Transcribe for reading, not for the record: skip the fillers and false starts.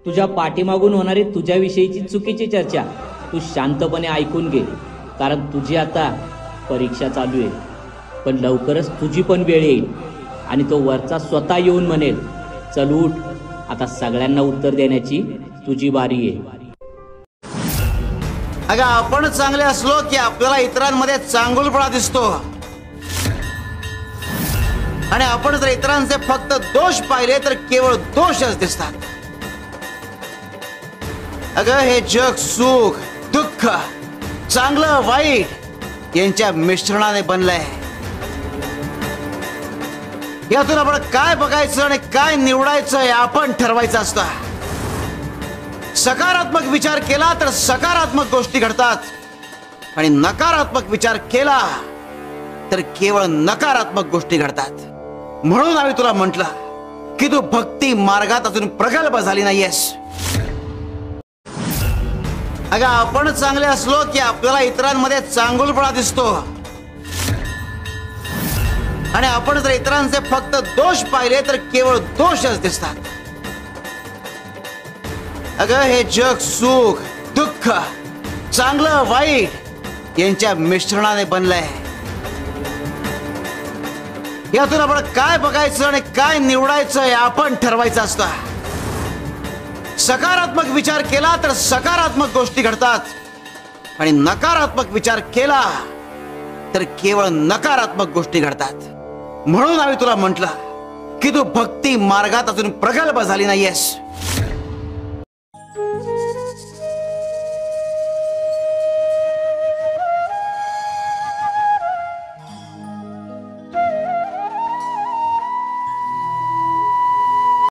तुझ्या पाठीमागून होणारी तुझ्याविषयीची चुकीची चर्चा तू शांतपणे ऐकून घे, कारण तुझी आता परीक्षा चालू आहे. पण लवकरच तुझी पण वेळ येईल आणि तो वरचा स्वतः येऊन म्हणेल, चल उठ, आता सगळ्यांना उत्तर देण्याची तुझी बारी आहे. अगं आपण चांगले असलो की आपल्याला इतरांमध्ये चांगुलपणा दिसतो, आणि आपण जर इतरांचे फक्त दोष पाहिले तर केवळ दोषच दिसतात. अगं हे जग सुख दुःख चांगलं वाईट यांच्या मिश्रणाने बनलंय. यातून आपण काय बघायचं आणि काय निवडायचं हे आपण ठरवायचं असतं. सकारात्मक विचार केला तर सकारात्मक गोष्टी घडतात, आणि नकारात्मक विचार केला तर केवळ नकारात्मक गोष्टी घडतात. म्हणून आम्ही तुला म्हटलं की तू भक्ती मार्गात अजून प्रगल्भ झाली नाहीयेस. अगं आपण चांगले असलो की आपल्याला इतरांमध्ये चांगुलपणा दिसतो, आणि आपण जर इतरांचे फक्त दोष पाहिले तर केवळ दोषच दिसतात. अगं हे जग सुख दुःख चांगलं वाईट यांच्या मिश्रणाने बनलंय. यातून आपण काय बघायचं आणि काय निवडायचं हे आपण ठरवायचं असतं. सकारात्मक विचार केला तर सकारात्मक गोष्टी घडतात, आणि नकारात्मक विचार केला तर केवळ नकारात्मक गोष्टी घडतात. म्हणून आम्ही तुला म्हटलं की तू भक्ती मार्गात अजून प्रगल्भ झाली नाहीयेस.